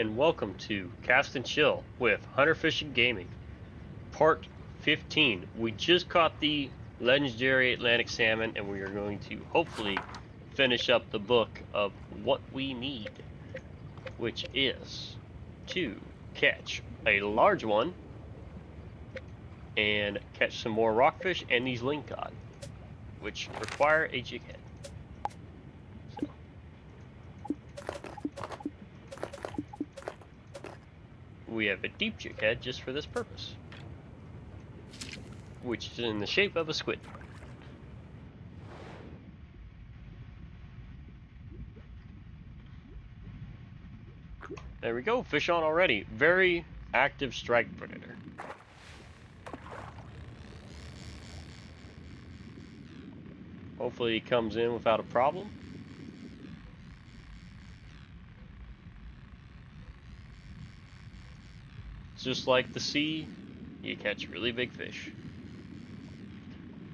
and welcome to Cast and Chill with Hunter Fishing Gaming, Part 15. We just caught the legendary Atlantic salmon, and we are going to hopefully finish up the book of what we need, which is to catch a large one and catch some more rockfish and these lingcod, which require a jig head. We have a deep jig head just for this purpose, which is in the shape of a squid. There we go, fish on already. Very active strike predator. Hopefully he comes in without a problem. Just like the sea, you catch really big fish.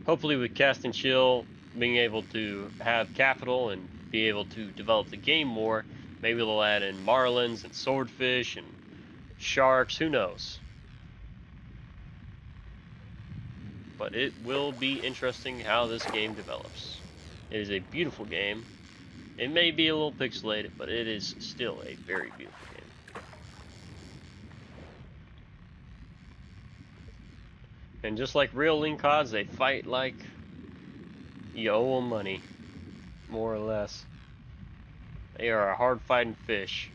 Hopefully with Cast and Chill being able to have capital and be able to develop the game more, maybe they'll add in marlins and swordfish and sharks, who knows. But it will be interesting how this game develops. It is a beautiful game. It may be a little pixelated, but it is still a very beautiful game. And just like real lingcods, they fight like you owe them money, more or less. They are a hard-fighting fish.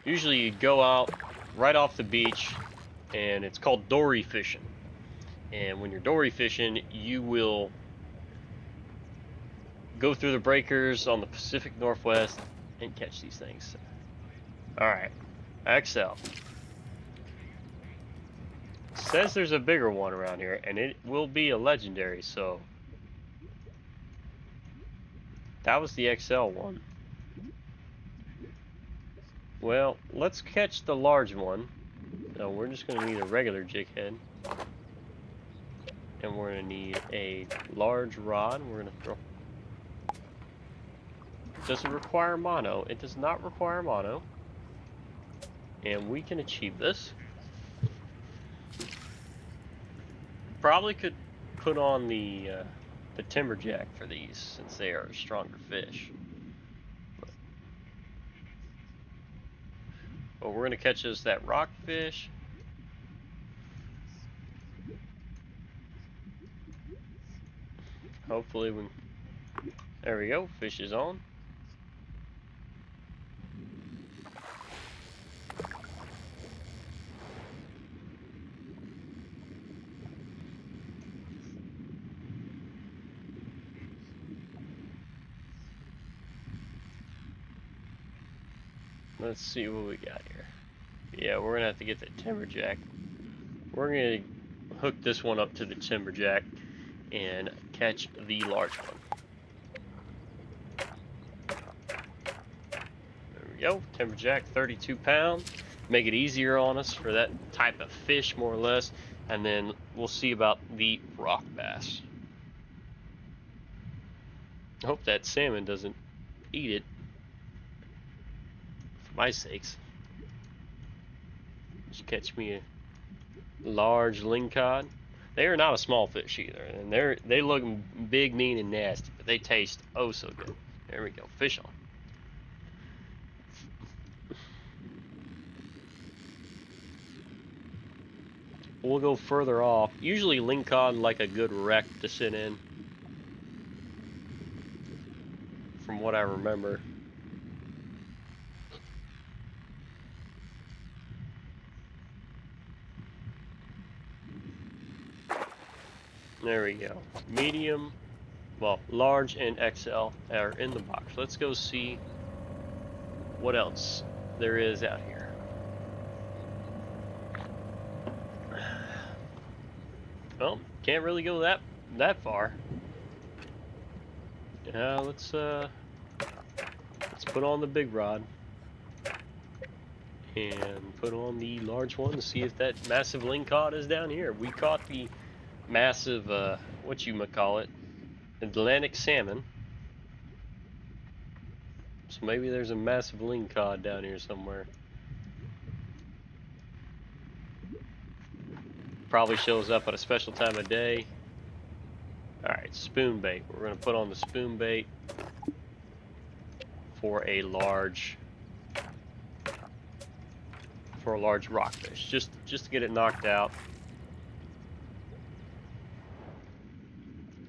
Usually you go out right off the beach, and it's called dory fishing. And when you're dory fishing, you will go through the breakers on the Pacific Northwest and catch these things. Alright, XL. Says there's a bigger one around here, and it will be a legendary, so that was the XL one. Well, let's catch the large one. No, we're just going to need a regular jig head, and we're going to need a large rod. We're going to throw. Does it require mono? It does not require mono, and we can achieve this. Probably could put on the timberjack for these, since they are a stronger fish. But we're going to catch us that rockfish. Hopefully we... There we go, fish is on. Let's see what we got here. Yeah, we're gonna have to get the timberjack. We're gonna hook this one up to the timberjack and catch the large one. There we go, timberjack, 32 pounds. Make it easier on us for that type of fish, more or less. And then we'll see about the rock bass. I hope that salmon doesn't eat it. For my sakes. Just catch me a large lingcod. They are not a small fish either, and they look big, mean, and nasty, but they taste oh so good. There we go, fish on. We'll go further off. Usually lingcod like a good wreck to sit in, from what I remember. There we go. Medium, well, large and XL are in the box. Let's go see what else there is out here. Well, can't really go that far. Let's put on the big rod and put on the large one to see if that massive lingcod is down here. We caught the massive, what you might call it, Atlantic salmon. So maybe there's a massive lingcod down here somewhere. Probably shows up at a special time of day. Alright, spoon bait. We're going to put on the spoon bait for a large rockfish. Just to get it knocked out.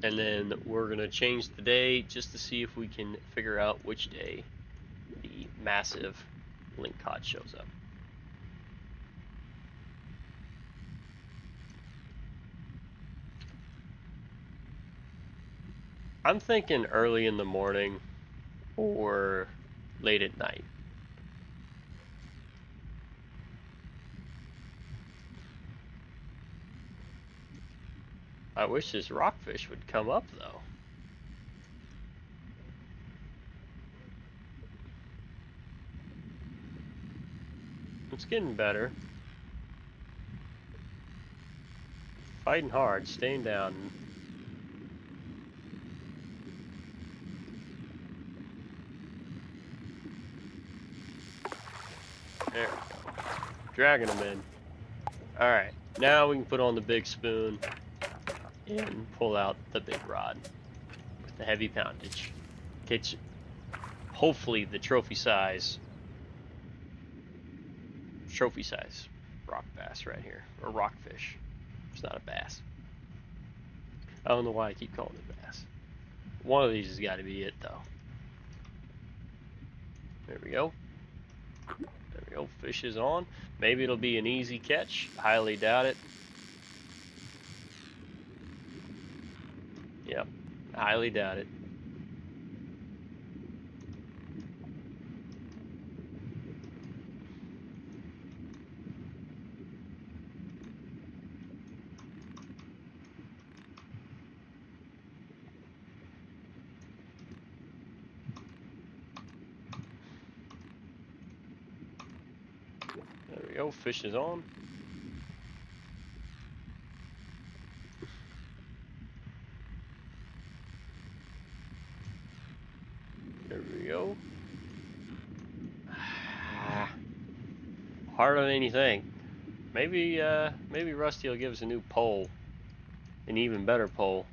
And then we're going to change the day just to see if we can figure out which day the massive lingcod shows up. I'm thinking early in the morning or late at night. I wish this rockfish would come up though. It's getting better. Fighting hard, staying down. There we go. Dragging them in. Alright, now we can put on the big spoon and pull out the big rod with the heavy poundage. Catch hopefully the trophy size rock bass right here, or rockfish. It's not a bass. I don't know why I keep calling it bass. One of these has got to be it though. There we go. There we go. Fish is on. Maybe it'll be an easy catch. Highly doubt it. Yep. Highly doubt it. There we go. Fish is on. There we go. Harder than anything. Maybe Rusty will give us a new pole, an even better pole.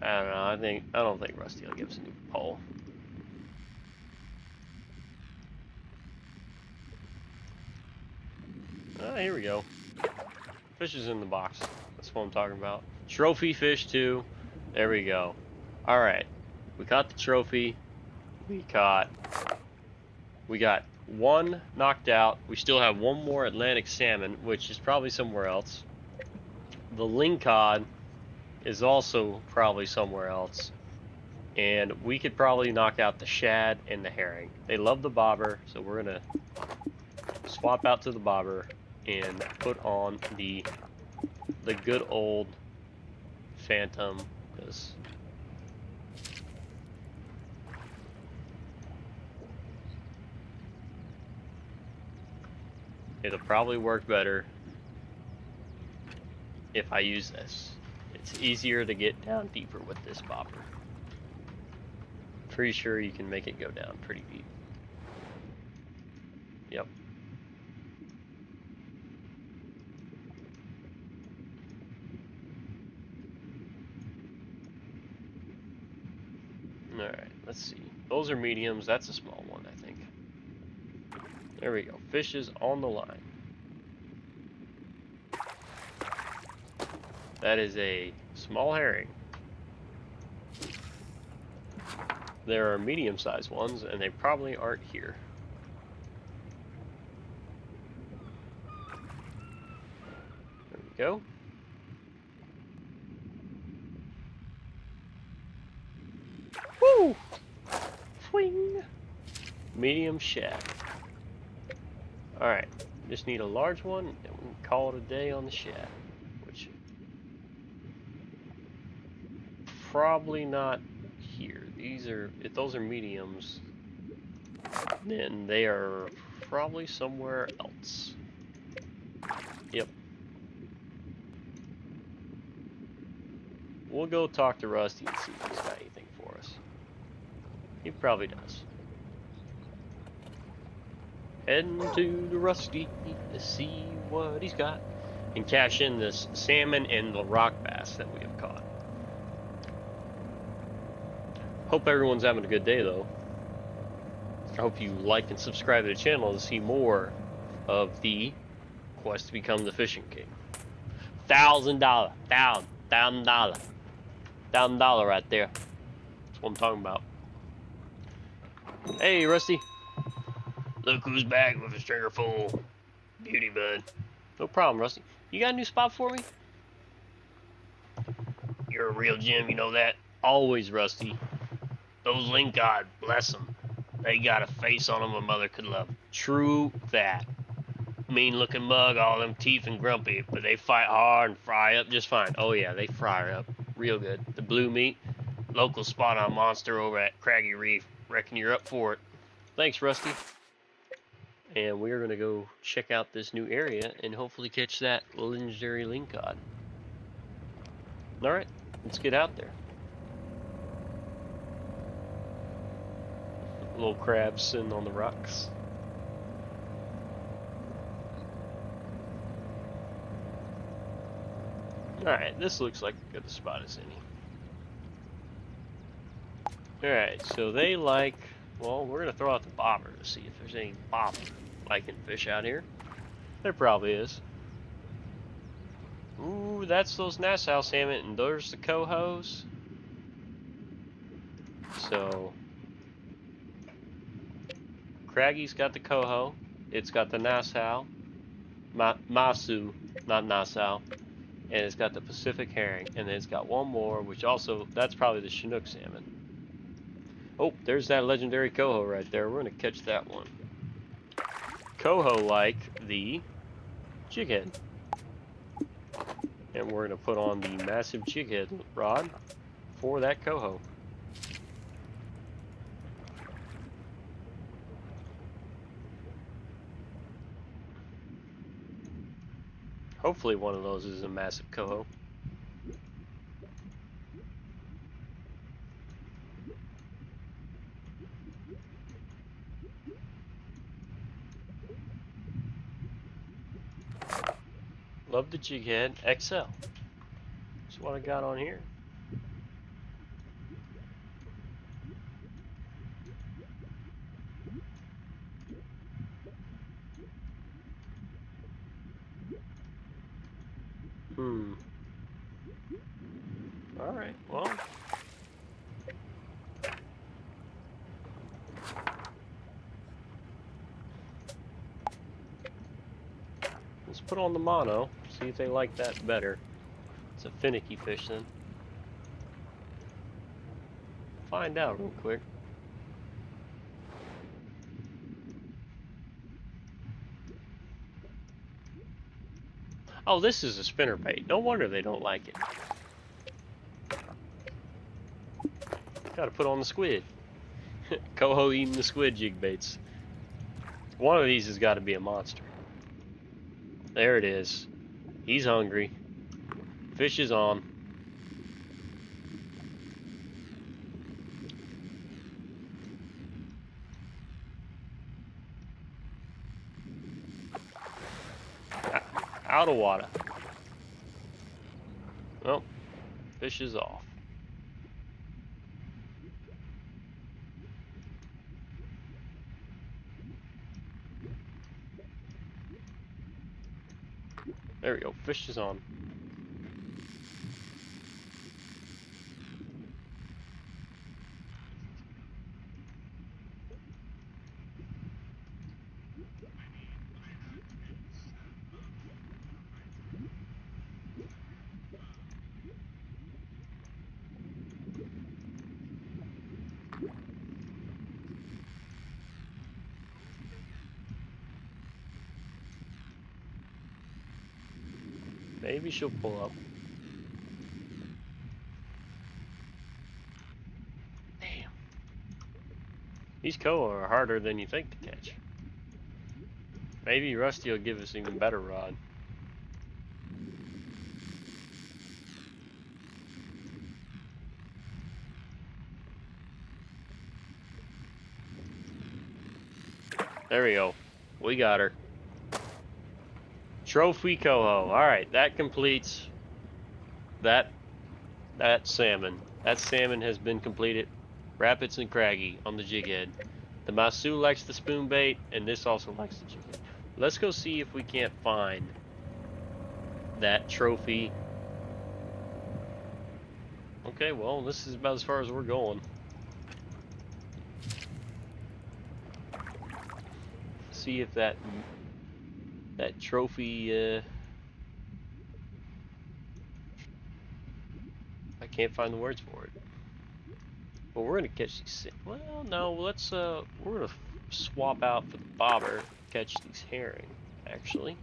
I don't know. I don't think Rusty will give us a new pole. Here we go. Fish is in the box. That's what I'm talking about. Trophy fish too. There we go. All right, we caught the trophy. We got one knocked out. We still have one more Atlantic salmon, which is probably somewhere else. The lingcod is also probably somewhere else. And we could probably knock out the shad and the herring. They love the bobber, so we're gonna swap out to the bobber and put on the good old phantom, because it'll probably work better if I use this. It's easier to get down deeper with this bobber. Pretty sure you can make it go down pretty deep. Yep. Alright, let's see. Those are mediums. That's a small one, I think. There we go. Fish is on the line. That is a small herring. There are medium-sized ones, and they probably aren't here. There we go. Woo! Swing! Medium shad. Alright, just need a large one, and we can call it a day on the shad. Which, probably not here. If those are mediums, then they are probably somewhere else. Yep. We'll go talk to Rusty and see if he's got anything for us. He probably does. Heading to the Rusty to see what he's got. And cash in this salmon and the rock bass that we have caught. Hope everyone's having a good day, though. I hope you like and subscribe to the channel to see more of the quest to become the fishing king. $1,000. $1,000 right there. That's what I'm talking about. Hey, Rusty. Look who's back with a stringer full. Beauty, bud. No problem, Rusty. You got a new spot for me? You're a real gem, you know that? Always, Rusty. Those lingcod, bless them. They got a face on them a mother could love. True that. Mean-looking mug, all them teeth and grumpy, but they fight hard and fry up just fine. Oh yeah, they fry up real good. The blue meat, local spot-on monster over at Craggy Reef. Reckon you're up for it. Thanks, Rusty. And we're going to go check out this new area and hopefully catch that legendary lingcod. Alright, let's get out there. Little crabs sitting on the rocks. Alright, this looks like as good a spot as any. Alright, so they like... Well, we're going to throw out the bobber to see if there's any bobber liking fish out here. There probably is. Ooh, that's those Nassau salmon, and there's the Cohos. So, Craggy's got the Coho. It's got the Nassau. Masu, not Nassau. And it's got the Pacific herring. And then it's got one more, which also, that's probably the Chinook salmon. Oh, there's that legendary Coho right there. We're going to catch that one. Coho like the jighead. And we're going to put on the massive jighead rod for that Coho. Hopefully one of those is a massive Coho. Love the jighead XL. That's what I got on here. Alright, well. Let's put on the mono, see if they like that better. It's a finicky fish then. Find out real quick. Oh, this is a spinnerbait. No wonder they don't like it. Gotta put on the squid. Coho eating the squid jig baits. One of these has got to be a monster. There it is. He's hungry. Fish is on. Out of water. Well, fish is off. There we go, fish is on. Maybe she'll pull up. Damn. These Coho are harder than you think to catch. Maybe Rusty will give us an even better rod. There we go. We got her. Trophy Coho. Alright, that completes that salmon. That salmon has been completed. Rapids and craggy on the jig head. The Masu likes the spoon bait, and this also likes the jig head. Let's go see if we can't find that trophy. Okay, well, this is about as far as we're going. See if that trophy, I can't find the words for it. Well, we're gonna catch these. Well, no, let's we're gonna swap out for the bobber, catch these herring. Actually,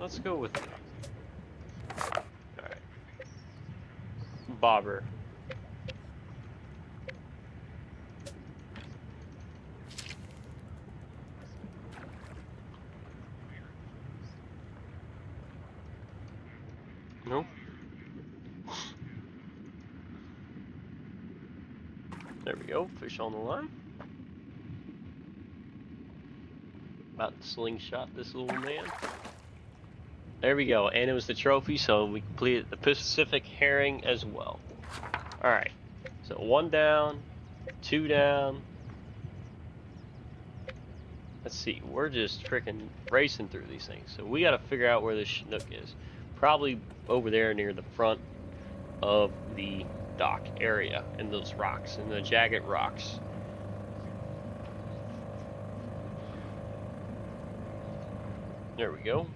let's go with all right, bobber. Nope. There we go. Fish on the line. About to slingshot this little man. There we go, and it was the trophy, so we completed the Pacific herring as well. Alright, so 1 down, 2 down. Let's see, we're just freaking racing through these things. So we gotta figure out where this Chinook is. Probably over there near the front of the dock area, in those rocks, in the jagged rocks. There we go.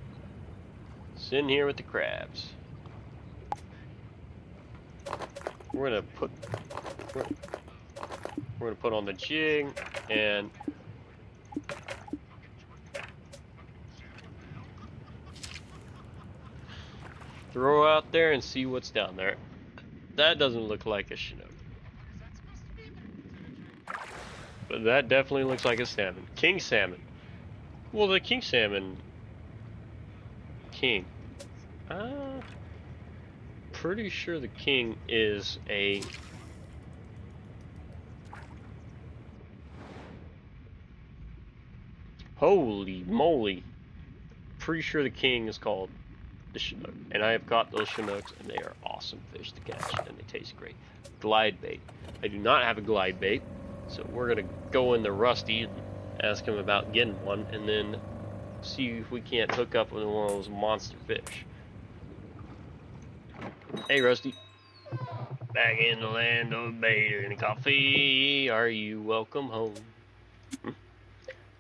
Sitting here with the crabs. We're gonna put on the jig and throw out there and see what's down there. That doesn't look like a Chinook, but that definitely looks like a salmon. King salmon. Well, the king salmon. King. Pretty sure the king is a. Holy moly. Pretty sure the king is called the Chinook. And I have caught those Chinooks, and they are awesome fish to catch, and they taste great. Glide bait. I do not have a glide bait, so we're going to go in the Rusty and ask him about getting one, and then see if we can't hook up with one of those monster fish. Hey, Rusty. Back in the land of bait and coffee. Are you welcome home?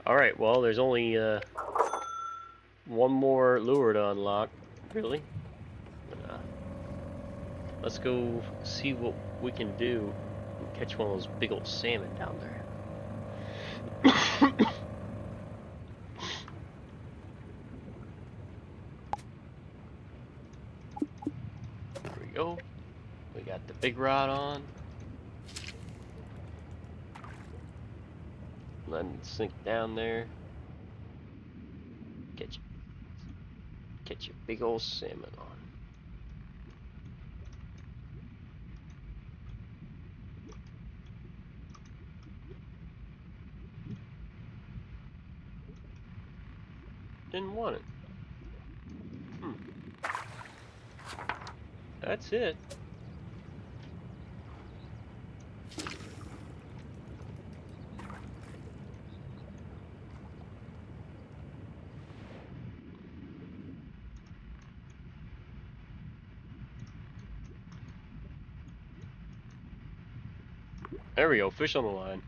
Alright, well, there's only one more lure to unlock. Really? Let's go see what we can do and catch one of those big old salmon down there. There we go. We got the big rod on. Let it sink down there. Catch your big old salmon on. Didn't want it. That's it. There we go, fish on the line.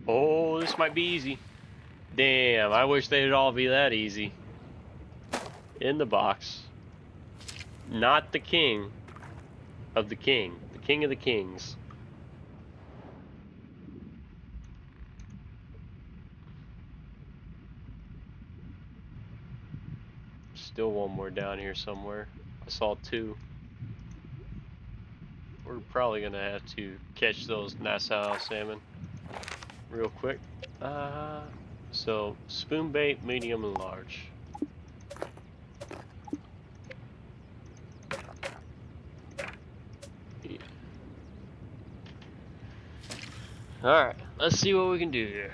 Oh, this might be easy. Damn, I wish they'd all be that easy. In the box. Not the king of the king. The king of the kings. Still one more down here somewhere. I saw 2. We're we're probably gonna have to catch those Nassau salmon real quick. So spoon bait, medium and large. Yeah. Alright, let's see what we can do here.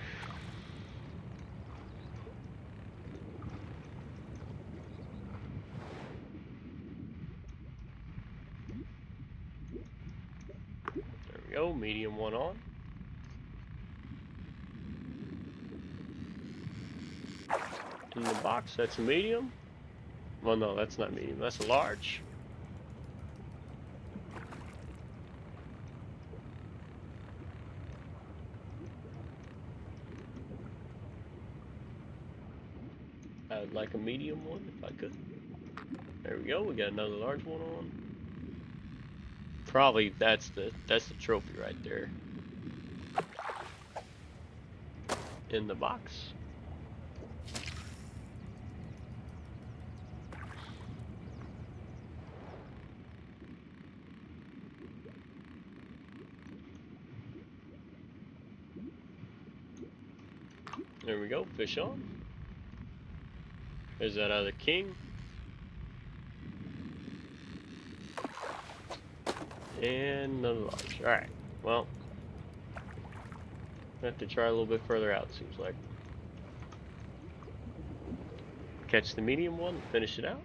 There we go, medium one on. In the box, that's a medium. Well, no, that's not medium, that's a large. I would like a medium one if I could. There we go, we got another large one on. Probably that's the trophy right there. In the box. There we go, fish on. There's that other king. And another large. Alright, well. I have to try a little bit further out, seems like. Catch the medium one, finish it out.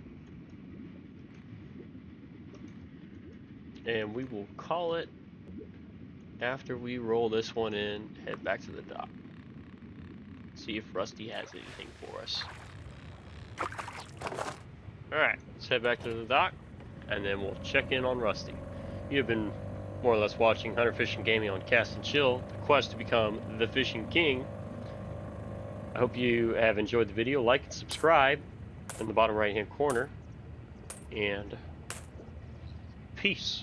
And we will call it after we roll this one in, head back to the dock. See if Rusty has anything for us. Alright, let's head back to the dock, and then we'll check in on Rusty. You have been more or less watching Hunter Fishing Gaming on Cast and Chill, the quest to become the Fishing King. I hope you have enjoyed the video. Like and subscribe in the bottom right hand corner. And peace.